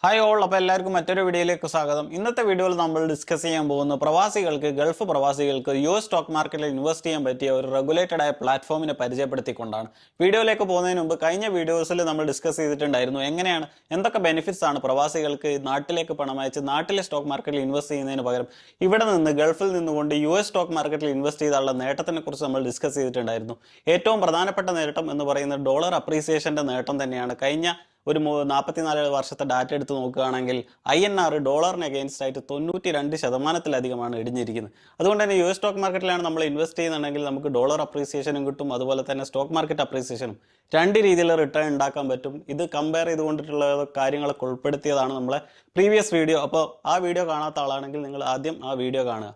Hi all, അപ്പോൾ എല്ലാവർക്കും മറ്റൊരു വീഡിയോയിലേക്ക് സ്വാഗതം. ഇന്നത്തെ വീഡിയോയിൽ നമ്മൾ ഡിസ്കസ് ചെയ്യാൻ പോകുന്ന പ്രവാസികൾക്ക്, ഗൾഫ് പ്രവാസികൾക്ക് US സ്റ്റോക്ക് മാർക്കറ്റിൽ ഇൻവെസ്റ്റ് ചെയ്യാൻ പറ്റിയ ഒരു റെഗുലേറ്റഡ് ആയ പ്ലാറ്റ്ഫോമിനെ പരിചയപ്പെടുത്തിക്കൊണ്ടാണ്. വീഡിയോയിലേക്ക് പോകുന്നതിന് മുമ്പ് കഴിഞ്ഞ വീഡിയോസിൽ നമ്മൾ ഡിസ്കസ് ചെയ്തിട്ടുണ്ടായിരുന്നു എന്തൊക്കെ ബെനിഫിറ്റ്സ് ആണ് പ്രവാസികൾക്ക് നാട്ടിലേക്ക് പണം അയച്ച് നാട്ടിലെ സ്റ്റോക്ക് മാർക്കറ്റിൽ ഇൻവെസ്റ്റ് ചെയ്യുന്നതിന് പകരം ഇവിടെ നിന്ന് ഗൾഫിൽ നിന്നുകൊണ്ട് US സ്റ്റോക്ക് മാർക്കറ്റിൽ ഇൻവെസ്റ്റ് ചെയ്താലുള്ള നേട്ടത്തിനെ കുറിച്ച് നമ്മൾ ഡിസ്കസ് ചെയ്തിട്ടുണ്ടായിരുന്നു. ഏറ്റവും പ്രധാനപ്പെട്ട നേട്ടം എന്ന് പറയുന്നത് ഡോളർ അപ്രീസിയേഷന്റെ നേട്ടം തന്നെയാണ്. കഴിഞ്ഞ ഒരു 44 വർഷത്തെ ഡാറ്റ എടുത്ത് നോക്കുകയാണെങ്കിൽ INR ഡോളറിന് അഗെയിൻസ്റ്റ് ആയിട്ട് 92% ഇടിഞ്ഞിരിക്കുന്നത്. അതുകൊണ്ട് തന്നെ US സ്റ്റോക്ക് മാർക്കറ്റിലാണ് നമ്മൾ ഇൻവെസ്റ്റ് ചെയ്യുന്നുണ്ടെങ്കിൽ നമുക്ക് ഡോളർ അപ്രീസിയേഷനും കിട്ടും, അതുപോലെ തന്നെ സ്റ്റോക്ക് മാർക്കറ്റ് അപ്രീസിയേഷനും രണ്ട് രീതിയിൽ റിട്ടേൺ ഉണ്ടാക്കാൻ പറ്റും. ഇത് കമ്പയർ ചെയ്തുകൊണ്ടിട്ടുള്ള കാര്യങ്ങളൊക്കെ ഉൾപ്പെടുത്തിയതാണ് നമ്മളെ പ്രീവിയസ് വീഡിയോ. അപ്പോൾ ആ വീഡിയോ കാണാത്ത ആളാണെങ്കിൽ നിങ്ങൾ ആദ്യം ആ വീഡിയോ കാണുക.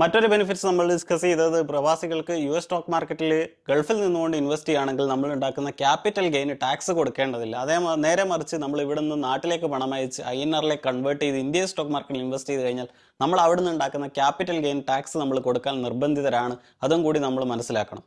മറ്റൊരു ബെനിഫിറ്റ്സ് നമ്മൾ ഡിസ്കസ് ചെയ്തത് പ്രവാസികൾക്ക് US സ്റ്റോക്ക് മാർക്കറ്റിൽ ഗൾഫിൽ നിന്നുകൊണ്ട് ഇൻവെസ്റ്റ് ചെയ്യുകയാണെങ്കിൽ നമ്മൾ ഉണ്ടാക്കുന്ന ക്യാപിറ്റൽ ഗെയിന് ടാക്സ് കൊടുക്കേണ്ടതില്ല. നേരെ മറിച്ച് നമ്മൾ ഇവിടെ നിന്ന് നാട്ടിലേക്ക് പണം അയച്ച് INR കൺവേർട്ട് ചെയ്ത് ഇന്ത്യൻ സ്റ്റോക്ക് മാർക്കറ്റിൽ ഇൻവെസ്റ്റ് ചെയ്ത് കഴിഞ്ഞാൽ നമ്മൾ അവിടെ നിന്ന് ഉണ്ടാക്കുന്ന ക്യാപിറ്റൽ ഗെയിൻ ടാക്സ് നമ്മൾ കൊടുക്കാൻ നിർബന്ധിതരാണ്. അതും കൂടി നമ്മൾ മനസ്സിലാക്കണം.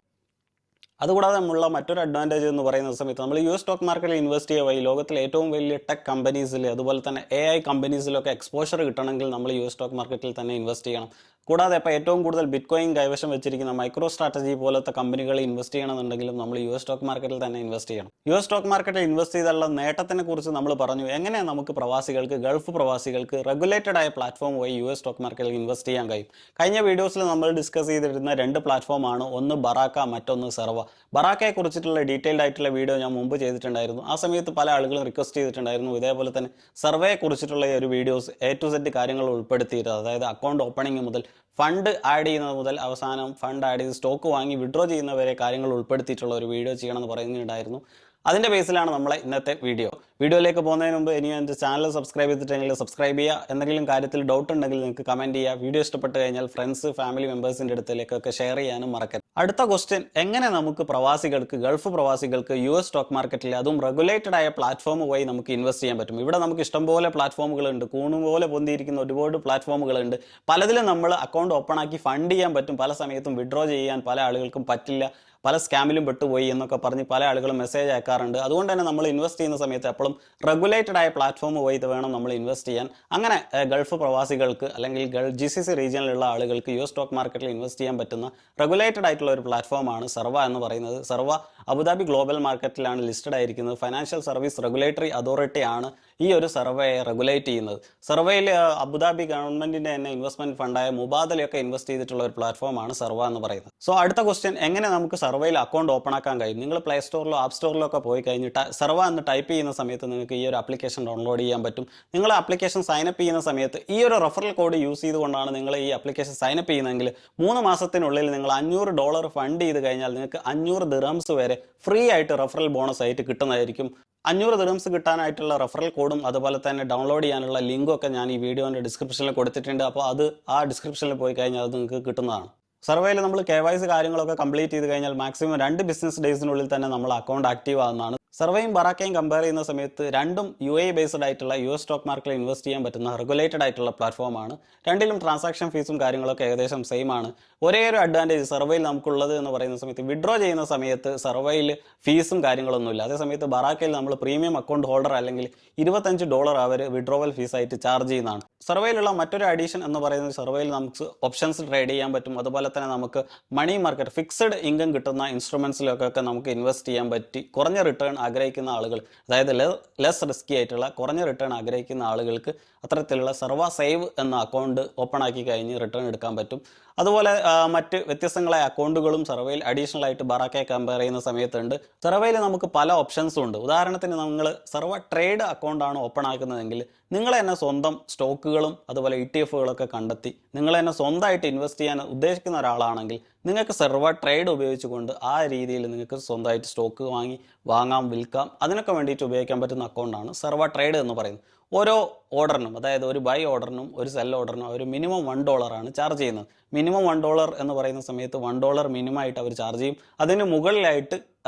അതുകൂടാതെ നമ്മളുള്ള മറ്റൊരു അഡ്വാൻറ്റേജ് എന്ന് പറയുന്ന സമയത്ത് നമ്മൾ US സ്റ്റോക്ക് മാർക്കറ്റിൽ ഇൻവെസ്റ്റ് ചെയ്യുക വഴി ലോകത്തിലെ ഏറ്റവും വലിയ ടെക് കമ്പനീസിൽ അതുപോലെ തന്നെ AI കമ്പനീസിലൊക്കെ എക്സ്പോഷർ കിട്ടണമെങ്കിൽ നമ്മൾ US സ്റ്റോക്ക് മാർക്കറ്റിൽ തന്നെ ഇൻവെസ്റ്റ് ചെയ്യണം. കൂടാതെ ഇപ്പോൾ ഏറ്റവും കൂടുതൽ ബിറ്റ്കോയിൻ കൈവശം വെച്ചിരിക്കുന്ന മൈക്രോ സ്ട്രാറ്റജി പോലത്തെ കമ്പനികളിൽ ഇൻവെസ്റ്റ് ചെയ്യണമെന്നുണ്ടെങ്കിലും നമ്മൾ US സ്റ്റോക്ക് മാർക്കറ്റിൽ തന്നെ ഇൻവെസ്റ്റ് ചെയ്യണം. US സ്റ്റോക്ക് മാർക്കറ്റിൽ ഇൻവെസ്റ്റ് ചെയ്തുള്ള നേട്ടത്തിനെ കുറിച്ച് നമ്മൾ പറഞ്ഞു. എങ്ങനെ നമുക്ക് പ്രവാസികൾക്ക്, ഗൾഫ് പ്രവാസികൾക്ക് റെഗുലേറ്റഡ് ആയ പ്ലാറ്റ്ഫോം വഴി US സ്റ്റോക്ക് മാർക്കറ്റിൽ ഇൻവെസ്റ്റ് ചെയ്യാൻ കഴിയും. കഴിഞ്ഞ വീഡിയോസിൽ നമ്മൾ ഡിസ്കസ് ചെയ്തിരുന്ന രണ്ട് പ്ലാറ്റ്ഫോമാണ്, ഒന്ന് ബറാക്ക, മറ്റൊന്ന് സെർവ. ബറാക്കയെ കുറിച്ചിട്ടുള്ള ഡീറ്റെയിൽഡ് ആയിട്ടുള്ള വീഡിയോ ഞാൻ മുമ്പ് ചെയ്തിട്ടുണ്ടായിരുന്നു. ആ സമയത്ത് പല ആളുകളും റിക്വസ്റ്റ് ചെയ്തിട്ടുണ്ടായിരുന്നു ഇതേപോലെ തന്നെ സർവേയെ കുറിച്ചിട്ടുള്ള ഒരു വീഡിയോസ് A to Z കാര്യങ്ങൾ ഉൾപ്പെടുത്തിയിരുന്നത്, അതായത് അക്കൗണ്ട് ഓപ്പണിംഗ് മുതൽ ഫണ്ട് ആഡ് ചെയ്യുന്നത് മുതൽ അവസാനം ഫണ്ട് ആഡ് ചെയ്ത് സ്റ്റോക്ക് വാങ്ങി വിഡ്രോ ചെയ്യുന്നവരെ കാര്യങ്ങൾ ഉൾപ്പെടുത്തിയിട്ടുള്ള ഒരു വീഡിയോ ചെയ്യണമെന്ന് പറയുന്നുണ്ടായിരുന്നു. അതിൻ്റെ ബേസിലാണ് നമ്മളെ ഇന്നത്തെ വീഡിയോയിലേക്ക് പോകുന്നതിന് മുമ്പ് ഇനി എൻ്റെ ചാനൽ സബ്സ്ക്രൈബ് ചെയ്തിട്ടുണ്ടെങ്കിൽ സബ്സ്ക്രൈബ് ചെയ്യുക. എന്തെങ്കിലും കാര്യത്തിൽ ഡൗട്ട് ഉണ്ടെങ്കിൽ നിങ്ങൾക്ക് കമൻറ്റ് ചെയ്യുക. വീഡിയോ ഇഷ്ടപ്പെട്ട് കഴിഞ്ഞാൽ ഫ്രണ്ട്സ്, ഫാമിലി മെമ്പേഴ്സിൻ്റെ അടുത്തേക്കൊക്കെ ഷെയർ ചെയ്യാനും മറക്കരുത്. അടുത്ത ക്വസ്റ്റ്യൻ, എങ്ങനെ നമുക്ക് പ്രവാസികൾക്ക്, ഗൾഫ് പ്രവാസികൾക്ക് US സ്റ്റോക്ക് മാർക്കറ്റിൽ അതും റെഗുലേറ്റഡ് ആയ പ്ലാറ്റ്ഫോം വഴി നമുക്ക് ഇൻവെസ്റ്റ് ചെയ്യാൻ പറ്റും? ഇവിടെ നമുക്ക് ഇഷ്ടംപോലെ പ്ലാറ്റ്ഫോമുകളുണ്ട്, കൂണുപോലെ പൊന്തിയിരിക്കുന്ന ഒരുപാട് പ്ലാറ്റ്ഫോമുകളുണ്ട്. പലതിലും നമ്മൾ അക്കൗണ്ട് ഓപ്പൺ ആക്കി ഫണ്ട് ചെയ്യാൻ പറ്റും, പല സമയത്തും വിഡ്രോ ചെയ്യാൻ പല ആളുകൾക്കും പറ്റില്ല, പല സ്കാമിലും പെട്ടുപോയി എന്നൊക്കെ പറഞ്ഞ് പല ആളുകളും മെസ്സേജ് അയക്കാറുണ്ട്. അതുകൊണ്ട് തന്നെ നമ്മൾ ഇൻവെസ്റ്റ് ചെയ്യുന്ന സമയത്ത് എപ്പോഴും റെഗുലേറ്റഡ് ആയ പ്ലാറ്റ്ഫോം വഴി വേണം നമ്മൾ ഇൻവെസ്റ്റ് ചെയ്യാൻ. അങ്ങനെ ഗൾഫ് പ്രവാസികൾക്ക് അല്ലെങ്കിൽ GCC റീജിയനിലുള്ള ആളുകൾക്ക് US സ്റ്റോക്ക് മാർക്കറ്റിൽ ഇൻവെസ്റ്റ് ചെയ്യാൻ പറ്റുന്ന റെഗുലേറ്റഡ് ആയിട്ടുള്ള ഒരു പ്ലാറ്റ്ഫോമാണ് സെർവ എന്ന് പറയുന്നത്. സെർവ അബുദാബി ഗ്ലോബൽ മാർക്കറ്റിലാണ് ലിസ്റ്റഡ് ആയിരിക്കുന്നത്. ഫൈനാൻഷ്യൽ സർവീസ് റെഗുലേറ്ററി അതോറിറ്റി ആണ് ഈ ഒരു സർവേയെ റെഗുലേറ്റ് ചെയ്യുന്നത്. സർവേയിൽ അബുദാബി ഗവൺമെന്റിന്റെ തന്നെ ഇൻവെസ്റ്റ്മെന്റ് ഫണ്ടായ മുബാദലയൊക്കെ ഇൻവെസ്റ്റ് ചെയ്തിട്ടുള്ള ഒരു പ്ലാറ്റ്ഫോമാണ് സെർവ എന്ന് പറയുന്നത്. സോ അടുത്ത ക്വസ്റ്റ്യൻ, എങ്ങനെ നമുക്ക് സെർവയിൽ അക്കൗണ്ട് ഓപ്പൺ ആക്കാൻ കഴിയും? നിങ്ങൾ പ്ലേ സ്റ്റോറിലോ ആപ്പ് സ്റ്റോറിലോ ഒക്കെ പോയി കഴിഞ്ഞിട്ട് സെർവ എന്ന് ടൈപ്പ് ചെയ്യുന്ന സമയത്ത് നിങ്ങൾക്ക് ഈ ഒരു ആപ്ലിക്കേഷൻ ഡൗൺലോഡ് ചെയ്യാൻ പറ്റും. നിങ്ങൾ ആപ്ലിക്കേഷൻ സൈനപ്പ് ചെയ്യുന്ന സമയത്ത് ഈ ഒരു റെഫറൽ കോഡ് യൂസ് ചെയ്തുകൊണ്ടാണ് നിങ്ങൾ ഈ ആപ്ലിക്കേഷൻ സൈനപ്പ് ചെയ്യുന്നതെങ്കിൽ 3 മാസത്തിനുള്ളിൽ നിങ്ങൾ $500 ഫണ്ട് ചെയ്ത് കഴിഞ്ഞാൽ നിങ്ങൾക്ക് 500 ദിർഹംസ് വരെ ഫ്രീ ആയിട്ട് റെഫറൽ ബോണസ് ആയിട്ട് കിട്ടുന്നതായിരിക്കും. 500 ദിർഹംസ് കിട്ടാനായിട്ടുള്ള റെഫറൽ കോഡും അതുപോലെ തന്നെ ഡൗൺലോഡ് ചെയ്യാനുള്ള ലിങ്കും ഒക്കെ ഞാൻ ഈ വീഡിയോൻ്റെ ഡിസ്ക്രിപ്ഷനിൽ കൊടുത്തിട്ടുണ്ട്. അപ്പോൾ അത് ആ ഡിസ്ക്രിപ്ഷനിൽ പോയി കഴിഞ്ഞാൽ അത് നിങ്ങൾക്ക് കിട്ടുന്നതാണ്. സർവേയിൽ നമ്മൾ KYC കാര്യങ്ങളൊക്കെ കംപ്ലീറ്റ് ചെയ്ത് കഴിഞ്ഞാൽ മാക്സിമം 2 ബിസിനസ് ഡേയ്സിനുള്ളിൽ തന്നെ നമ്മൾ അക്കൗണ്ട് ആക്റ്റീവ് ആകുന്നതാണ്. സർവേയും ബറാക്കയും കമ്പയർ ചെയ്യുന്ന സമയത്ത് രണ്ടും UAE ബേസ്ഡ് ആയിട്ടുള്ള US സ്റ്റോക്ക് മാർക്കറ്റിൽ ഇൻവെസ്റ്റ് ചെയ്യാൻ പറ്റുന്ന റെഗുലേറ്റഡ് ആയിട്ടുള്ള പ്ലാറ്റ്ഫോമാണ്. രണ്ടിലും ട്രാൻസാക്ഷൻ ഫീസും കാര്യങ്ങളൊക്കെ ഏകദേശം സെയിം ആണ്. ഒരേ ഒരു അഡ്വാൻറ്റേജ് സർവേയിൽ നമുക്കുള്ളത് എന്ന് പറയുന്ന സമയത്ത് വിഡ്രോ ചെയ്യുന്ന സമയത്ത് സർവേയിൽ ഫീസും കാര്യങ്ങളൊന്നുമില്ല. അതേസമയത്ത് ബറാക്കയിൽ നമ്മൾ പ്രീമിയം അക്കൗണ്ട് ഹോൾഡർ അല്ലെങ്കിൽ $25 അവർ വിഡ്രോവൽ ഫീസായിട്ട് ചാർജ് ചെയ്യുന്നതാണ്. സർവേയിലുള്ള മറ്റൊരു അഡീഷൻ എന്ന് പറയുന്നത് സർവേയിൽ നമുക്ക് ഓപ്ഷൻസ് ട്രേഡ് ചെയ്യാൻ പറ്റും. അതുപോലെ തന്നെ നമുക്ക് മണി മാർക്കറ്റ്, ഫിക്സഡ് ഇൻകം കിട്ടുന്ന ഇൻസ്ട്രുമെന്റ്സിലൊക്കെ നമുക്ക് ഇൻവെസ്റ്റ് ചെയ്യാൻ പറ്റി കുറഞ്ഞ റിട്ടേൺ ആഗ്രഹിക്കുന്ന ആളുകൾ, അതായത് ലെസ് റിസ്കി ആയിട്ടുള്ള കുറഞ്ഞ റിട്ടേൺ ആഗ്രഹിക്കുന്ന ആളുകൾക്ക് അത്തരത്തിലുള്ള സെർവ സേവ് എന്ന അക്കൗണ്ട് ഓപ്പൺ ആക്കി കഴിഞ്ഞ് റിട്ടേൺ എടുക്കാൻ പറ്റും. അതുപോലെ മറ്റ് വ്യത്യസ്തങ്ങളായ അക്കൗണ്ടുകളും സർവേയിൽ അഡീഷണൽ ആയിട്ട് ബറാക്കയെ കമ്പയർ ചെയ്യുന്ന സമയത്തുണ്ട്. സർവേയിൽ നമുക്ക് പല ഓപ്ഷൻസും ഉണ്ട്. ഉദാഹരണത്തിന് നിങ്ങൾ സെർവ ട്രേഡ് അക്കൗണ്ടാണ് ഓപ്പൺ ആക്കുന്നതെങ്കിൽ നിങ്ങൾ തന്നെ സ്വന്തം സ്റ്റോക്കുകളും അതുപോലെ ETF കണ്ടെത്തി നിങ്ങൾ തന്നെ സ്വന്തമായിട്ട് ഇൻവെസ്റ്റ് ചെയ്യാൻ ഉദ്ദേശിക്കുന്ന ഒരാളാണെങ്കിൽ നിങ്ങൾക്ക് സെർവ ട്രേഡ് ഉപയോഗിച്ചുകൊണ്ട് ആ രീതിയിൽ നിങ്ങൾക്ക് സ്വന്തമായിട്ട് സ്റ്റോക്ക് വാങ്ങാം, വിൽക്കാം, അതിനൊക്കെ വേണ്ടിയിട്ട് ഉപയോഗിക്കാൻ പറ്റുന്ന അക്കൗണ്ടാണ് സെർവ ട്രേഡ് എന്ന് പറയുന്നത്. ഓരോ ഓർഡറിനും, അതായത് ഒരു ബൈ ഓർഡറിനും ഒരു സെൽ ഓർഡറിനും ഒരു മിനിമം $1 ചാർജ് ചെയ്യുന്നത്. മിനിമം $1 എന്ന് പറയുന്ന സമയത്ത് $1 മിനിമം ആയിട്ട് അവർ ചാർജ് ചെയ്യും. അതിന് മുകളിലായിട്ട്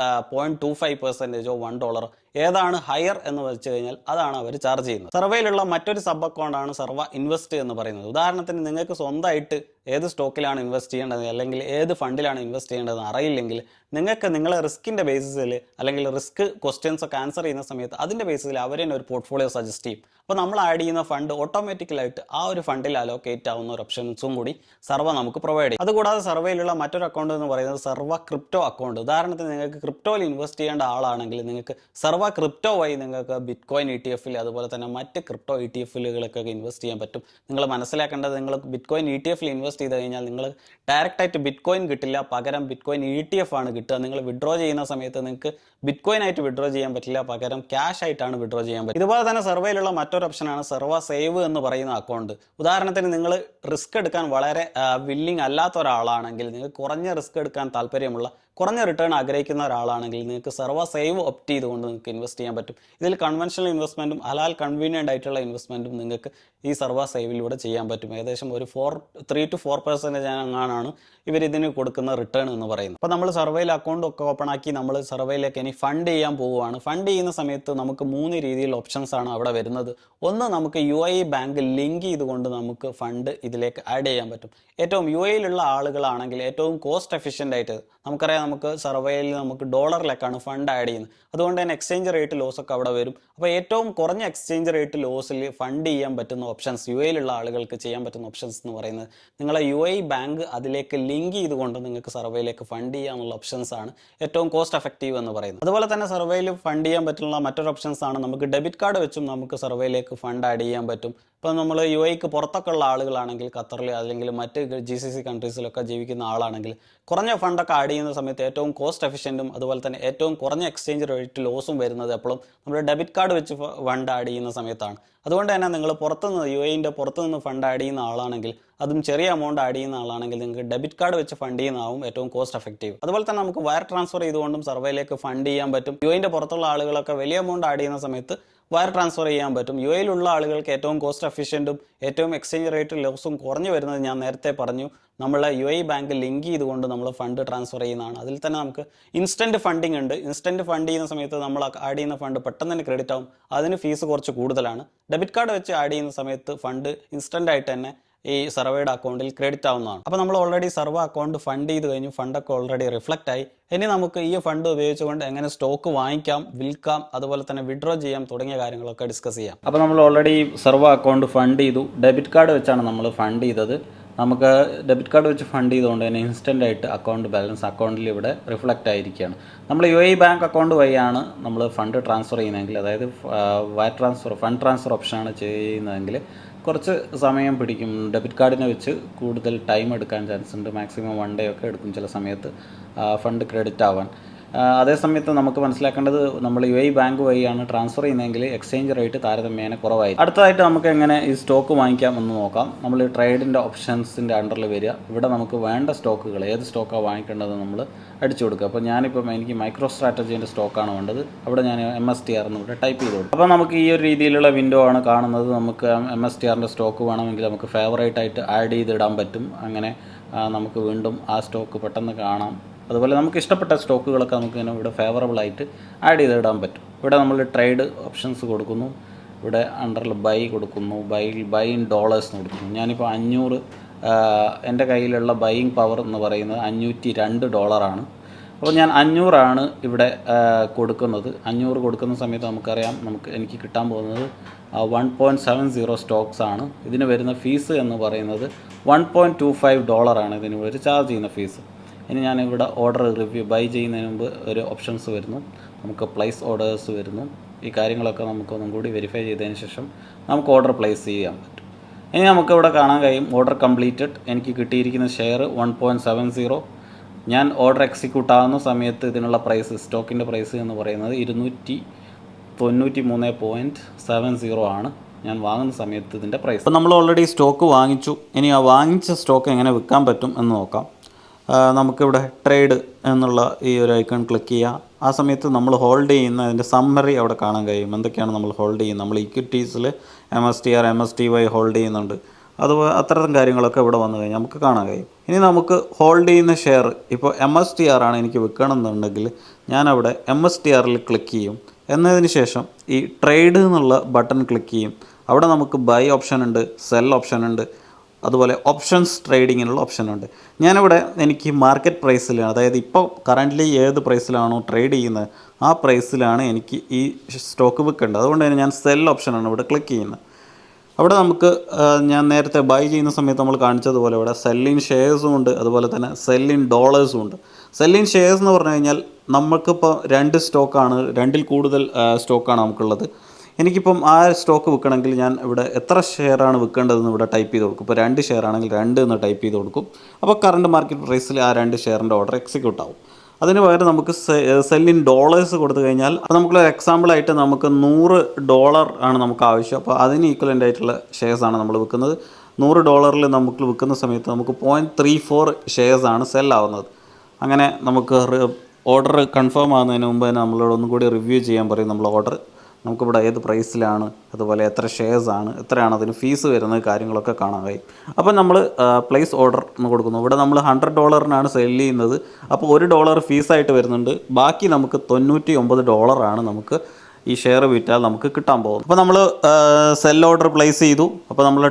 0.25% $1 ഏതാണ് ഹയർ എന്ന് വെച്ച് കഴിഞ്ഞാൽ അതാണ് അവർ ചാർജ് ചെയ്യുന്നത്. സർവേയിലുള്ള മറ്റൊരു സബ് അക്കൗണ്ടാണ് സെർവ ഇൻവെസ്റ്റ് എന്ന് പറയുന്നത്. ഉദാഹരണത്തിന് നിങ്ങൾക്ക് സ്വന്തമായിട്ട് ഏത് സ്റ്റോക്കിലാണ് ഇൻവെസ്റ്റ് ചെയ്യേണ്ടത് അല്ലെങ്കിൽ ഏത് ഫണ്ടിലാണ് ഇൻവെസ്റ്റ് ചെയ്യേണ്ടതെന്ന് അറിയില്ലെങ്കിൽ നിങ്ങൾക്ക് നിങ്ങളെ റിസ്കിൻ്റെ ബേസിസിൽ അല്ലെങ്കിൽ റിസ്ക് ക്വസ്റ്റ്യൻസ് ഒക്കെ ആൻസർ ചെയ്യുന്ന സമയത്ത് അതിൻ്റെ ബേസിസിൽ അവർ തന്നെ ഒരു പോർട്ട്ഫോളിയോ സജസ്റ്റ് ചെയ്യും. അപ്പോൾ നമ്മൾ ആഡ് ചെയ്യുന്ന ഫണ്ട് ഓട്ടോമാറ്റിക്കലായിട്ട് ആ ഒരു ഫണ്ടിൽ അലോക്കേറ്റ് ആവുന്ന ഒരു ഓപ്ഷൻസും കൂടി സർവ നമുക്ക് പ്രൊവൈഡ് ചെയ്യും. അതുകൂടാതെ സർവയിലുള്ള മറ്റൊരു അക്കൗണ്ട് എന്ന് പറയുന്നത് സർവ ക്രിപ്റ്റോ അക്കൗണ്ട്. ഉദാഹരണത്തിന് നിങ്ങൾക്ക് ക്രിപ്റ്റോയിൽ ഇൻവെസ്റ്റ് ചെയ്യേണ്ട ആളാണെങ്കിൽ നിങ്ങൾക്ക് സർവ ക്രിപ്റ്റോ വഴി നിങ്ങൾക്ക് ബിറ്റ് കോയിൻ ETF അതുപോലെ തന്നെ മറ്റ് ക്രിപ്റ്റോ ETFകളൊക്കെ ഇൻവെസ്റ്റ് ചെയ്യാൻ പറ്റും. നിങ്ങൾ മനസ്സിലാക്കേണ്ടത്, നിങ്ങൾ ബിറ്റ് കോയിൻ ETF ഇൻവെസ്റ്റ് ചെയ്ത് കഴിഞ്ഞാൽ നിങ്ങൾ ഡയറക്റ്റായിട്ട് ബിറ്റ് കോയിൻ കിട്ടില്ല, പകരം ബിറ്റ് കോയിൻ ETF ആണ് കിട്ടുക. നിങ്ങൾ വിഡ്രോ ചെയ്യുന്ന സമയത്ത് നിങ്ങൾക്ക് ബിറ്റ് കോയിൻ ആയിട്ട് വിഡ്രോ ചെയ്യാൻ പറ്റില്ല, പകരം ക്യാഷ് ആയിട്ടാണ് വിഡ്രോ ചെയ്യാൻ പറ്റും. ഇതുപോലെ തന്നെ സർവയിലുള്ള മറ്റൊരു ഓപ്ഷനാണ് സർവ സേവ് എന്ന് പറയുന്ന അക്കൗണ്ട്. ഉദാഹരണത്തിന് നിങ്ങൾ റിസ്ക് എടുക്കാൻ വളരെ വില്ലിങ് അല്ലാത്ത ഒരാളാണെങ്കിൽ, നിങ്ങൾക്ക് കുറഞ്ഞ റിസ്ക് എടുക്കാൻ താല്പര്യമുള്ള, കുറഞ്ഞ റിട്ടേൺ ആഗ്രഹിക്കുന്ന ഒരാളാണെങ്കിൽ നിങ്ങൾക്ക് സർവ സേവ് ഓപ്റ്റ് ചെയ്തുകൊണ്ട് നിങ്ങൾക്ക് ഇൻവെസ്റ്റ് ചെയ്യാൻ പറ്റും. ഇതിൽ കൺവെൻഷണൽ ഇൻവെസ്റ്റ്മെൻറ്റും ഹലാൽ കൺവീനിയൻ്റ് ആയിട്ടുള്ള ഇൻവെസ്റ്റ്മെൻറ്റും നിങ്ങൾക്ക് ഈ സർവ സേവിലൂടെ ചെയ്യാൻ പറ്റും. ഏകദേശം ഒരു 3 to 4% അങ്ങാനാണ് ഇവർ ഇതിന് കൊടുക്കുന്ന റിട്ടേൺ എന്ന് പറയുന്നത്. അപ്പോൾ നമ്മൾ സർവേയിൽ അക്കൗണ്ട് ഒക്കെ ഓപ്പൺ ആക്കി നമ്മൾ സർവേയിലേക്ക് ഇനി ഫണ്ട് ചെയ്യാൻ പോവുകയാണ്. ഫണ്ട് ചെയ്യുന്ന സമയത്ത് നമുക്ക് 3 രീതിയിലുള്ള ഓപ്ഷൻസ് ആണ് അവിടെ വരുന്നത്. ഒന്ന്, നമുക്ക് UAE ബാങ്ക് ലിങ്ക് ചെയ്തുകൊണ്ട് നമുക്ക് ഫണ്ട് ഇതിലേക്ക് ആഡ് ചെയ്യാൻ പറ്റും. ഏറ്റവും UAEയിലുള്ള ആളുകളാണെങ്കിൽ ഏറ്റവും കോസ്റ്റ് എഫിഷ്യൻ്റ് ആയിട്ട്, നമുക്കറിയാം നമുക്ക് സർവേയിൽ നമുക്ക് ഡോളറിലേക്കാണ് ഫണ്ട് ആഡ് ചെയ്യുന്നത്, അതുകൊണ്ട് തന്നെ എക്സ്ചേഞ്ച് റേറ്റ് ലോസ് ഒക്കെ അവിടെ വരും. അപ്പോൾ ഏറ്റവും കുറഞ്ഞ എക്സ്ചേഞ്ച് റേറ്റ് ലോസിൽ ഫണ്ട് ചെയ്യാൻ പറ്റുന്ന ഓപ്ഷൻസ്, UAEയിലുള്ള ആളുകൾക്ക് ചെയ്യാൻ പറ്റുന്ന ഓപ്ഷൻസ് എന്ന് പറയുന്നത് നിങ്ങളെ UAE ബാങ്ക് അതിലേക്ക് ലിങ്ക് ചെയ്തുകൊണ്ട് നിങ്ങൾക്ക് സർവേയിലേക്ക് ഫണ്ട് ചെയ്യാനുള്ള ഓപ്ഷൻസ് ആണ് ഏറ്റവും കോസ്റ്റ് എഫക്റ്റീവ് എന്ന് പറയുന്നത്. അതുപോലെ തന്നെ സർവേയിൽ ഫണ്ട് ചെയ്യാൻ പറ്റുന്ന മറ്റൊരു ഓപ്ഷൻസ് ആണ് നമുക്ക് ഡെബിറ്റ് കാർഡ് വെച്ചും നമുക്ക് സർവേയിലേക്ക് ഫണ്ട് ആഡ് ചെയ്യാൻ പറ്റും. ഇപ്പോൾ നമ്മൾ UAEക്ക് പുറത്തൊക്കെ ഉള്ള ആളുകളാണെങ്കിൽ, ഖത്തറിൽ അല്ലെങ്കിൽ മറ്റ് GCC കൺട്രീസിലൊക്കെ ജീവിക്കുന്ന ആളാണെങ്കിൽ കുറഞ്ഞ ഫണ്ടൊക്കെ ആഡ് ചെയ്യുന്ന സമയത്ത് ഏറ്റവും കോസ്റ്റ് എഫിഷ്യൻറ്റും അതുപോലെ തന്നെ ഏറ്റവും കുറഞ്ഞ എക്സ്ചേഞ്ച് റേറ്റ് ലോസും വരുന്നത് എപ്പോഴും നമ്മൾ ഡെബിറ്റ് കാർഡ് വെച്ച് ഫണ്ട് ആഡ് ചെയ്യുന്ന സമയത്താണ്. അതുകൊണ്ട് തന്നെ നിങ്ങൾ പുറത്തുനിന്ന് UAEൻ്റെ പുറത്തുനിന്ന് ഫണ്ട് ആഡ് ചെയ്യുന്ന ആളാണെങ്കിൽ, അതും ചെറിയ എമൗണ്ട് ആഡ് ചെയ്യുന്ന ആളാണെങ്കിൽ നിങ്ങൾക്ക് ഡെബിറ്റ് കാർഡ് വെച്ച് ഫണ്ട് ചെയ്യുന്നതാവും ഏറ്റവും കോസ്റ്റ് എഫക്റ്റീവ്. അതുപോലെ തന്നെ നമുക്ക് വയർ ട്രാൻസ്ഫർ ചെയ്തുകൊണ്ടും സർവേയിലേക്ക് ഫണ്ട് ചെയ്യാൻ പറ്റും. UAEൻ്റെ പുറത്തുള്ള ആളുകളൊക്കെ വലിയ എമൗണ്ട് ആഡ് ചെയ്യുന്ന സമയത്ത് വയർ ട്രാൻസ്ഫർ ചെയ്യാൻ പറ്റും. UAEയിലുള്ള ആളുകൾക്ക് ഏറ്റവും കോസ്റ്റ് എഫിഷ്യൻറ്റും ഏറ്റവും എക്സ്ചേഞ്ച് റേറ്റ് ലോസും കുറഞ്ഞു വരുന്നത് ഞാൻ നേരത്തെ പറഞ്ഞു, നമ്മളെ UAE ബാങ്ക് ലിങ്ക് ചെയ്തുകൊണ്ട് നമ്മൾ ഫണ്ട് ട്രാൻസ്ഫർ ചെയ്യുന്നതാണ്. അതിൽ തന്നെ നമുക്ക് ഇൻസ്റ്റൻറ്റ് ഫണ്ടിങ് ഉണ്ട്. ഇൻസ്റ്റൻറ്റ് ഫണ്ട് ചെയ്യുന്ന സമയത്ത് നമ്മൾ ആഡ് ചെയ്യുന്ന ഫണ്ട് പെട്ടെന്ന് തന്നെ ക്രെഡിറ്റ് ആവും, അതിന് ഫീസ് കുറച്ച് കൂടുതലാണ്. ഡെബിറ്റ് കാർഡ് വെച്ച് ആഡ് ചെയ്യുന്ന സമയത്ത് ഫണ്ട് ഇൻസ്റ്റൻ്റ് ആയിട്ട് തന്നെ ഈ സർവേയുടെ അക്കൗണ്ടിൽ ക്രെഡിറ്റ് ആവുന്നതാണ്. അപ്പോൾ നമ്മൾ ഓൾറെഡി സർവ അക്കൗണ്ട് ഫണ്ട് ചെയ്ത് കഴിഞ്ഞു, ഫണ്ടൊക്കെ ഓൾറെഡി റിഫ്ലക്റ്റ് ആയി. ഇനി നമുക്ക് ഈ ഫണ്ട് ഉപയോഗിച്ചുകൊണ്ട് എങ്ങനെ സ്റ്റോക്ക് വാങ്ങിക്കാം, വിൽക്കാം, അതുപോലെ തന്നെ വിഡ്രോ ചെയ്യാം തുടങ്ങിയ കാര്യങ്ങളൊക്കെ ഡിസ്കസ് ചെയ്യാം. അപ്പോൾ നമ്മൾ ഓൾറെഡി സർവ അക്കൗണ്ട് ഫണ്ട് ചെയ്തു. ഡെബിറ്റ് കാർഡ് വെച്ചാണ് നമ്മൾ ഫണ്ട് ചെയ്തത്. നമുക്ക് ഡെബിറ്റ് കാർഡ് വെച്ച് ഫണ്ട് ചെയ്തുകൊണ്ട് തന്നെ ഇൻസ്റ്റൻ്റ് ആയിട്ട് അക്കൗണ്ട് ബാലൻസ് അക്കൗണ്ടിൽ ഇവിടെ റിഫ്ലക്റ്റ് ആയിരിക്കുകയാണ്. നമ്മൾ UAE ബാങ്ക് അക്കൗണ്ട് വഴിയാണ് നമ്മൾ ഫണ്ട് ട്രാൻസ്ഫർ ചെയ്യുന്നതെങ്കിൽ, അതായത് വയർ ട്രാൻസ്ഫർ ഫണ്ട് ട്രാൻസ്ഫർ ഓപ്ഷനാണ് ചെയ്യുന്നതെങ്കിൽ കുറച്ച് സമയം പിടിക്കും. ഡെബിറ്റ് കാർഡിനെ വെച്ച് കൂടുതൽ ടൈം എടുക്കാൻ ചാൻസ് ഉണ്ട്. മാക്സിമം 1 day ഒക്കെ എടുക്കും ചില സമയത്ത് ഫണ്ട് ക്രെഡിറ്റ് ആവാൻ. അതേസമയത്ത് നമുക്ക് മനസ്സിലാക്കേണ്ടത്, നമ്മൾ UAE ബാങ്ക് വഴിയാണ് ട്രാൻസ്ഫർ ചെയ്യുന്നതെങ്കിൽ എക്സ്ചേഞ്ച് റേറ്റ് താരതമ്യേന കുറവായിരിക്കും. അടുത്തതായിട്ട് നമുക്ക് എങ്ങനെ ഈ സ്റ്റോക്ക് വാങ്ങിക്കാം എന്ന് നോക്കാം. നമ്മൾ ട്രേഡിൻ്റെ ഓപ്ഷൻസിൻ്റെ അണ്ടറിൽ വരിക. ഇവിടെ നമുക്ക് വേണ്ട സ്റ്റോക്കുകൾ, ഏത് സ്റ്റോക്കാണ് വാങ്ങിക്കേണ്ടത് നമ്മൾ അടിച്ചു കൊടുക്കുക. അപ്പോൾ ഞാനിപ്പം എനിക്ക് മൈക്രോ സ്ട്രാറ്റജീൻ്റെ സ്റ്റോക്കാണ് വേണ്ടത്. അവിടെ ഞാൻ MSTR എന്നിവിടെ ടൈപ്പ് ചെയ്ത് കൊടുക്കും. അപ്പോൾ നമുക്ക് ഈ ഒരു രീതിയിലുള്ള വിൻഡോ ആണ് കാണുന്നത്. നമുക്ക് MSTRൻ്റെ സ്റ്റോക്ക് വേണമെങ്കിൽ നമുക്ക് ഫേവറേറ്റ് ആയിട്ട് ആഡ് ചെയ്തിടാൻ പറ്റും. അങ്ങനെ നമുക്ക് വീണ്ടും ആ സ്റ്റോക്ക് പെട്ടെന്ന് കാണാം. അതുപോലെ നമുക്ക് ഇഷ്ടപ്പെട്ട സ്റ്റോക്കുകളൊക്കെ നമുക്ക് ഇങ്ങനെ ഇവിടെ ഫേവറബിൾ ആയിട്ട് ആഡ് ചെയ്തിടാൻ പറ്റും. ഇവിടെ നമ്മൾ ട്രേഡ് ഓപ്ഷൻസ് കൊടുക്കുന്നു. ഇവിടെ അണ്ടറിൽ ബൈ കൊടുക്കുന്നു. ബൈ ഇൻ ഡോളേഴ്സ് കൊടുക്കുന്നു. ഞാനിപ്പോൾ 500, എൻ്റെ കയ്യിലുള്ള ബൈയിങ് പവർ എന്ന് പറയുന്നത് $502. അപ്പോൾ ഞാൻ 500 ഇവിടെ കൊടുക്കുന്നത്. 500 കൊടുക്കുന്ന സമയത്ത് നമുക്കറിയാം എനിക്ക് കിട്ടാൻ പോകുന്നത് 1.70 സ്റ്റോക്സ് ആണ്. ഇതിന് വരുന്ന ഫീസ് എന്ന് പറയുന്നത് $1.25 ഇതിന് ഒരു ചാർജ് ചെയ്യുന്ന ഫീസ്. ഇനി ഞാനിവിടെ ഓർഡർ റിവ്യൂ ബൈ ചെയ്യുന്നതിന് മുമ്പ് ഒരു ഓപ്ഷൻസ് വരുന്നു. നമുക്ക് പ്ലേസ് ഓർഡേഴ്സ് വരുന്നു. ഈ കാര്യങ്ങളൊക്കെ നമുക്കൊന്നും കൂടി വെരിഫൈ ചെയ്തതിന് ശേഷം നമുക്ക് ഓർഡർ പ്ലേസ് ചെയ്യാൻ പറ്റും. ഇനി നമുക്കിവിടെ കാണാൻ കഴിയും ഓർഡർ കംപ്ലീറ്റഡ്. എനിക്ക് കിട്ടിയിരിക്കുന്ന ഷെയർ 1.70. ഞാൻ ഓർഡർ എക്സിക്യൂട്ട് ആകുന്ന സമയത്ത് ഇതിനുള്ള പ്രൈസ്, സ്റ്റോക്കിൻ്റെ പ്രൈസ് എന്ന് പറയുന്നത് 293.70 ആണ് ഞാൻ വാങ്ങുന്ന സമയത്ത് ഇതിൻ്റെ പ്രൈസ്. അപ്പോൾ നമ്മൾ ഓൾറെഡി സ്റ്റോക്ക് വാങ്ങിച്ചു. ഇനി ആ വാങ്ങിച്ച സ്റ്റോക്ക് എങ്ങനെ വിൽക്കാൻ പറ്റും എന്ന് നോക്കാം. നമുക്കിവിടെ ട്രേഡ് എന്നുള്ള ഈ ഒരു ഐക്കൺ ക്ലിക്ക് ചെയ്യുക. ആ സമയത്ത് നമ്മൾ ഹോൾഡ് ചെയ്യുന്ന അതിൻ്റെ സമ്മറി അവിടെ കാണാൻ കഴിയും. എന്തൊക്കെയാണ് നമ്മൾ ഹോൾഡ് ചെയ്യുന്നത്. നമ്മൾ ഇക്വിറ്റീസിൽ MSTR MSTY ഹോൾഡ് ചെയ്യുന്നുണ്ട്. അതുപോലെ അത്തരം കാര്യങ്ങളൊക്കെ ഇവിടെ വന്നു കഴിഞ്ഞാൽ നമുക്ക് കാണാൻ കഴിയും. ഇനി നമുക്ക് ഹോൾഡ് ചെയ്യുന്ന ഷെയർ ഇപ്പോൾ MSTR ആണ് എനിക്ക് വിൽക്കണമെന്നുണ്ടെങ്കിൽ ഞാനവിടെ MSTRൽ ക്ലിക്ക് ചെയ്യും. എന്നതിന് ശേഷം ഈ ട്രേഡ് എന്നുള്ള ബട്ടൺ ക്ലിക്ക് ചെയ്യും. അവിടെ നമുക്ക് ബൈ ഓപ്ഷൻ ഉണ്ട്, സെൽ ഓപ്ഷൻ ഉണ്ട്. അതുപോലെ ഓപ്ഷൻസ് ട്രേഡിങ്ങിനുള്ള ഓപ്ഷനുണ്ട്. ഞാനിവിടെ എനിക്ക് മാർക്കറ്റ് പ്രൈസിൽ, അതായത് ഇപ്പോൾ കറൻ്റ്ലി ഏത് പ്രൈസിലാണോ ട്രേഡ് ചെയ്യുന്നത് ആ പ്രൈസിലാണ് എനിക്ക് ഈ സ്റ്റോക്ക് വിൽക്കേണ്ടത്. അതുകൊണ്ട് തന്നെ ഞാൻ സെൽ ഓപ്ഷനാണ് ഇവിടെ ക്ലിക്ക് ചെയ്യുന്നത്. അവിടെ നമുക്ക് ഞാൻ നേരത്തെ ബൈ ചെയ്യുന്ന സമയത്ത് നമ്മൾ കാണിച്ചതുപോലെ ഇവിടെ സെല്ലിൻ ഷെയർസും ഉണ്ട്, അതുപോലെ തന്നെ സെല്ലിൻ ഡോളേഴ്സും ഉണ്ട്. സെല്ലിൻ ഷെയർസ് എന്ന് പറഞ്ഞു കഴിഞ്ഞാൽ നമുക്കിപ്പോൾ 2 സ്റ്റോക്കാണ്, 2ൽ കൂടുതൽ സ്റ്റോക്കാണ് നമുക്കുള്ളത്. എനിക്കിപ്പം ആ സ്റ്റോക്ക് വിൽക്കണമെങ്കിൽ ഞാൻ ഇവിടെ എത്ര ഷെയറാണ് വിൽക്കേണ്ടതെന്ന് ഇവിടെ ടൈപ്പ് ചെയ്ത് കൊടുക്കും. ഇപ്പോൾ 2 ഷെയർ ആണെങ്കിൽ 2 എന്ന് ടൈപ്പ് ചെയ്ത് കൊടുക്കും. അപ്പോൾ കറണ്ട് മാർക്കറ്റ് പ്രൈസിൽ ആ 2 ഷെയറിൻ്റെ ഓർഡർ എക്സിക്യൂട്ട് ആവും. അതിന് പകരം നമുക്ക് സെല്ലിൻ ഡോളേഴ്സ് കൊടുത്തു കഴിഞ്ഞാൽ, അപ്പോൾ നമുക്കൊരു എക്സാമ്പിളായിട്ട് നമുക്ക് $100 ആണ് നമുക്ക് ആവശ്യം. അപ്പോൾ അതിന് ഈക്വലൻ്റ് ആയിട്ടുള്ള ഷെയർസാണ് നമ്മൾ വിൽക്കുന്നത്. $100 നമുക്ക് വിൽക്കുന്ന സമയത്ത് നമുക്ക് 0.34 ഷെയർസാണ് സെല്ലാവുന്നത്. അങ്ങനെ നമുക്ക് ഓർഡർ കൺഫേം ആകുന്നതിന് മുമ്പ് തന്നെ നമ്മളോട് ഒന്നും കൂടി റിവ്യൂ ചെയ്യാൻ പറയും. നമ്മൾ ഓർഡർ നമുക്കിവിടെ ഏത് പ്രൈസിലാണ്, അതുപോലെ എത്ര ഷെയർസാണ്, എത്രയാണ് അതിന് ഫീസ് വരുന്നത്, കാര്യങ്ങളൊക്കെ കാണാൻ കഴിയും. അപ്പോൾ നമ്മൾ പ്ലേസ് ഓർഡർ എന്ന് കൊടുക്കുന്നു. ഇവിടെ നമ്മൾ $100 സെല് ചെയ്യുന്നത്. അപ്പോൾ $1 ഫീസായിട്ട് വരുന്നുണ്ട്. ബാക്കി നമുക്ക് $99 നമുക്ക് ഈ ഷെയർ വിറ്റാൽ നമുക്ക് കിട്ടാൻ പോകും. അപ്പോൾ നമ്മൾ സെൽ ഓർഡർ പ്ലേസ് ചെയ്തു. അപ്പോൾ നമ്മൾ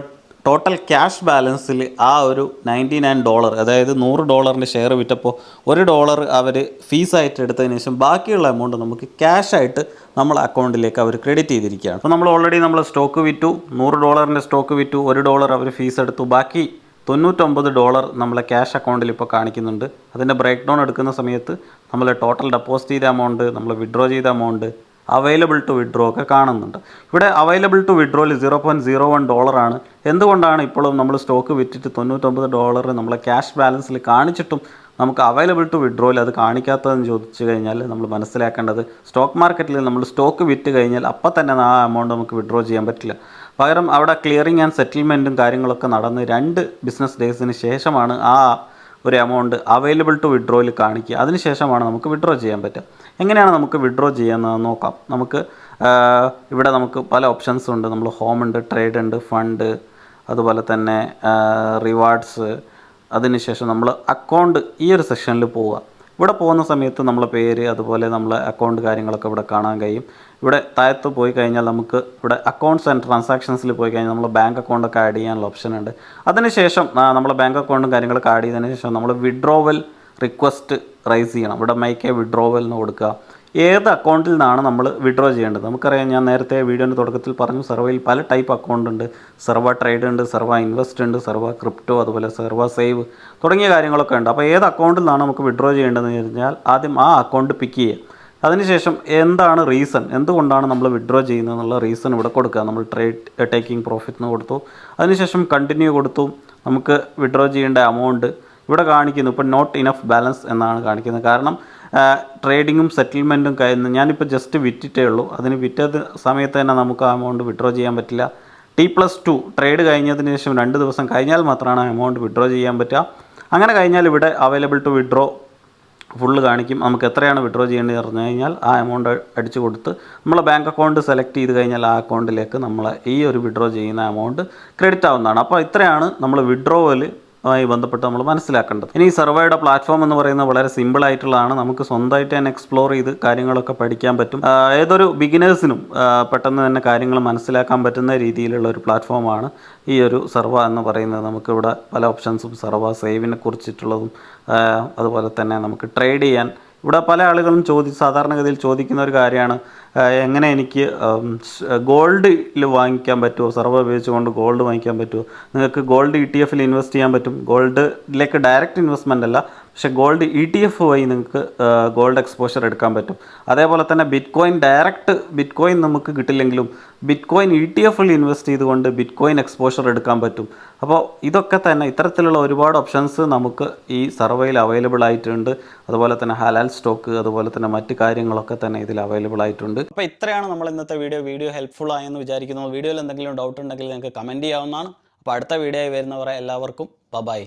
ടോട്ടൽ ക്യാഷ് ബാലൻസിൽ ആ ഒരു $99, അതായത് $100 ഷെയർ വിറ്റപ്പോൾ $1 അവർ ഫീസായിട്ട് എടുത്തതിന് ശേഷം ബാക്കിയുള്ള എമൗണ്ട് നമുക്ക് ക്യാഷായിട്ട് നമ്മളെ അക്കൗണ്ടിലേക്ക് അവർ ക്രെഡിറ്റ് ചെയ്തിരിക്കുകയാണ്. അപ്പോൾ നമ്മൾ ഓൾറെഡി നമ്മൾ സ്റ്റോക്ക് വിറ്റു, $100 സ്റ്റോക്ക് വിറ്റു, $1 അവർ ഫീസ് എടുത്തു, ബാക്കി $99 നമ്മളെ ക്യാഷ് അക്കൗണ്ടിൽ ഇപ്പോൾ കാണിക്കുന്നുണ്ട്. അതിൻ്റെ ബ്രേക്ക് ഡൗൺ എടുക്കുന്ന സമയത്ത് നമ്മൾ ടോട്ടൽ ഡെപ്പോസിറ്റ് ചെയ്ത എമൗണ്ട്, നമ്മൾ വിഡ്രോ ചെയ്ത എമൗണ്ട്, അവൈലബിൾ ടു വിഡ്രോ ഒക്കെ കാണുന്നുണ്ട്. ഇവിടെ അവൈലബിൾ ടു വിഡ്രോയിൽ $0.01 ആണ്. എന്തുകൊണ്ടാണ് ഇപ്പോഴും നമ്മൾ സ്റ്റോക്ക് വിറ്റിട്ട് $99 നമ്മളെ ക്യാഷ് ബാലൻസിൽ കാണിച്ചിട്ടും നമുക്ക് അവൈലബിൾ ടു വിഡ്രോയിൽ അത് കാണിക്കാത്തതെന്ന് ചോദിച്ചു കഴിഞ്ഞാൽ, നമ്മൾ മനസ്സിലാക്കേണ്ടത് സ്റ്റോക്ക് മാർക്കറ്റിൽ നമ്മൾ സ്റ്റോക്ക് വിറ്റ് കഴിഞ്ഞാൽ അപ്പം തന്നെ ആ എമൗണ്ട് നമുക്ക് വിഡ്രോ ചെയ്യാൻ പറ്റില്ല. പകരം അവിടെ ക്ലിയറിംഗ് ആൻഡ് സെറ്റിൽമെൻറ്റും കാര്യങ്ങളൊക്കെ നടന്ന് 2 ബിസിനസ് ഡേയ്സിന് ശേഷമാണ് ആ ഒരു എമൗണ്ട് അവൈലബിൾ ടു വിഡ്രോയിൽ കാണിക്കുക. അതിനുശേഷമാണ് നമുക്ക് വിഡ്രോ ചെയ്യാൻ പറ്റുക. എങ്ങനെയാണ് നമുക്ക് വിഡ്രോ ചെയ്യാമെന്ന് നോക്കാം. നമുക്ക് ഇവിടെ നമുക്ക് പല ഓപ്ഷൻസ് ഉണ്ട്. നമ്മൾ ഹോം ഉണ്ട്, ട്രേഡ് ഉണ്ട്, ഫണ്ട്, അതുപോലെ തന്നെ റിവാർഡ്സ്. അതിനുശേഷം നമ്മൾ അക്കൗണ്ട് ഈ ഒരു സെക്ഷനിൽ പോവുക. ഇവിടെ പോകുന്ന സമയത്ത് നമ്മളെ പേര്, അതുപോലെ നമ്മളെ അക്കൗണ്ട് കാര്യങ്ങളൊക്കെ ഇവിടെ കാണാൻ കഴിയും. ഇവിടെ താഴത്ത് പോയി കഴിഞ്ഞാൽ നമുക്ക് ഇവിടെ അക്കൗണ്ട്സ് ആൻഡ് ട്രാൻസാക്ഷൻസിൽ പോയി കഴിഞ്ഞാൽ നമ്മൾ ബാങ്ക് അക്കൗണ്ടൊക്കെ ആഡ് ചെയ്യാനുള്ള ഓപ്ഷൻ ഉണ്ട്. അതിനുശേഷം നമ്മളെ ബാങ്ക് അക്കൗണ്ടും കാര്യങ്ങളൊക്കെ ആഡ് ചെയ്തതിന് ശേഷം നമ്മൾ വിഡ്രോവൽ റിക്വസ്റ്റ് റൈസ് ചെയ്യണം. ഇവിടെ മേക്ക് എ വിഡ്രോവൽ എന്ന് കൊടുക്കുക. ഏത് അക്കൗണ്ടിൽ നിന്നാണ് നമ്മൾ വിഡ്രോ ചെയ്യേണ്ടത്? നമുക്കറിയാം, ഞാൻ നേരത്തെ വീഡിയോൻ്റെ തുടക്കത്തിൽ പറഞ്ഞു, സെർവയിൽ പല ടൈപ്പ് അക്കൗണ്ട് ഉണ്ട്. സെർവ ട്രേഡ് ഉണ്ട്, സെർവ ഇൻവെസ്റ്റ് ഉണ്ട്, സെർവ ക്രിപ്റ്റോ, അതുപോലെ സെർവ സേവ് തുടങ്ങിയ കാര്യങ്ങളൊക്കെ ഉണ്ട്. അപ്പോൾ ഏത് അക്കൗണ്ടിൽ നിന്നാണ് നമുക്ക് വിഡ്രോ ചെയ്യേണ്ടതെന്ന് കഴിഞ്ഞാൽ ആദ്യം ആ അക്കൗണ്ട് പിക്ക് ചെയ്യുക. അതിനുശേഷം എന്താണ് റീസൺ, എന്തുകൊണ്ടാണ് നമ്മൾ വിഡ്രോ ചെയ്യുന്നത് എന്നുള്ള റീസൺ ഇവിടെ കൊടുക്കുക. നമ്മൾ ട്രേഡ് ടേക്കിംഗ് പ്രോഫിറ്റ് എന്ന് കൊടുത്തു. അതിനുശേഷം കണ്ടിന്യൂ കൊടുത്തു. നമുക്ക് വിഡ്രോ ചെയ്യേണ്ട എമൗണ്ട് ഇവിടെ കാണിക്കുന്നു. ഇപ്പോൾ നോട്ട് ഇനഫ് ബാലൻസ് എന്നാണ് കാണിക്കുന്നത്. കാരണം ട്രേഡിങ്ങും സെറ്റിൽമെൻറ്റും കഴിഞ്ഞ് ഞാനിപ്പോൾ ജസ്റ്റ് വിറ്റിട്ടേ ഉള്ളൂ. അതിന് വിറ്റത് സമയത്ത് തന്നെ നമുക്ക് ആ എമൗണ്ട് വിഡ്രോ ചെയ്യാൻ പറ്റില്ല. T+2 ട്രേഡ് കഴിഞ്ഞതിന് ശേഷം 2 ദിവസം കഴിഞ്ഞാൽ മാത്രമാണ് ആ എമൗണ്ട് വിഡ്രോ ചെയ്യാൻ പറ്റുക. അങ്ങനെ കഴിഞ്ഞാൽ ഇവിടെ അവൈലബിൾ ടു വിഡ്രോ ഫുള്ള് കാണിക്കും. നമുക്ക് എത്രയാണ് വിഡ്രോ ചെയ്യേണ്ടത് പറഞ്ഞു കഴിഞ്ഞാൽ ആ എമൗണ്ട് അടിച്ചു കൊടുത്ത് നമ്മൾ ബാങ്ക് അക്കൗണ്ട് സെലക്ട് ചെയ്ത് കഴിഞ്ഞാൽ ആ അക്കൗണ്ടിലേക്ക് നമ്മൾ ഈ ഒരു വിഡ്രോ ചെയ്യുന്ന എമൗണ്ട് ക്രെഡിറ്റ് ആവുന്നതാണ്. അപ്പോൾ ഇത്രയാണ് നമ്മൾ വിഡ്രോവൽ മായി ബന്ധപ്പെട്ട് നമ്മൾ മനസ്സിലാക്കേണ്ടത്. ഇനി ഈ സർവേയുടെ പ്ലാറ്റ്ഫോം എന്ന് പറയുന്നത് വളരെ സിമ്പിൾ ആയിട്ടുള്ളതാണ്. നമുക്ക് സ്വന്തമായിട്ട് തന്നെ എക്സ്പ്ലോർ ചെയ്ത് കാര്യങ്ങളൊക്കെ പഠിക്കാൻ പറ്റും. ഏതൊരു ബിഗിനേഴ്സിനും പെട്ടെന്ന് തന്നെ കാര്യങ്ങൾ മനസ്സിലാക്കാൻ പറ്റുന്ന രീതിയിലുള്ള ഒരു പ്ലാറ്റ്ഫോമാണ് ഈ ഒരു സർവ എന്ന് പറയുന്നത്. നമുക്കിവിടെ പല ഓപ്ഷൻസും സർവ സേവിനെ കുറിച്ചിട്ടുള്ളതും അതുപോലെ തന്നെ നമുക്ക് ട്രേഡ് ചെയ്യാൻ ഇവിടെ പല ആളുകളും സാധാരണഗതിയിൽ ചോദിക്കുന്ന ഒരു കാര്യമാണ്, എങ്ങനെ എനിക്ക് ഗോൾഡിൽ വാങ്ങിക്കാൻ പറ്റുമോ, സർവ ഉപയോഗിച്ചുകൊണ്ട് ഗോൾഡ് വാങ്ങിക്കാൻ പറ്റുമോ? നിങ്ങൾക്ക് ഗോൾഡ് ETF ഇൻവെസ്റ്റ് ചെയ്യാൻ പറ്റും. ഗോൾഡിലേക്ക് ഡയറക്റ്റ് ഇൻവെസ്റ്റ്മെൻ്റ് അല്ല, പക്ഷേ ഗോൾഡ് ETF വഴി നിങ്ങൾക്ക് ഗോൾഡ് എക്സ്പോഷർ എടുക്കാൻ പറ്റും. അതേപോലെ തന്നെ ബിറ്റ് കോയിൻ നമുക്ക് കിട്ടില്ലെങ്കിലും ബിറ്റ് കോയിൻ ETF ഇൻവെസ്റ്റ് ചെയ്തുകൊണ്ട് ബിറ്റ് കോയിൻ എക്സ്പോഷർ എടുക്കാൻ പറ്റും. അപ്പോൾ ഇതൊക്കെ തന്നെ ഇത്തരത്തിലുള്ള ഒരുപാട് ഓപ്ഷൻസ് നമുക്ക് ഈ സർവേയിൽ അവൈലബിൾ ആയിട്ടുണ്ട്. അതുപോലെ തന്നെ ഹലാൽ സ്റ്റോക്ക്, അതുപോലെ തന്നെ മറ്റ് കാര്യങ്ങളൊക്കെ തന്നെ ഇതിൽ അവൈലബിൾ ആയിട്ടുണ്ട്. അപ്പോൾ ഇത്രയാണ് നമ്മൾ ഇന്നത്തെ വീഡിയോ ഹെൽപ്ഫുൾ ആയെന്ന് വിചാരിക്കുന്നു. വീഡിയോയിൽ എന്തെങ്കിലും ഡൗട്ട് ഉണ്ടെങ്കിൽ നിങ്ങൾക്ക് കമൻറ്റ് ചെയ്യാവുന്നതാണ്. അപ്പോൾ അടുത്ത വീഡിയോ ആയി വരുന്നവരെ എല്ലാവർക്കും ബൈ.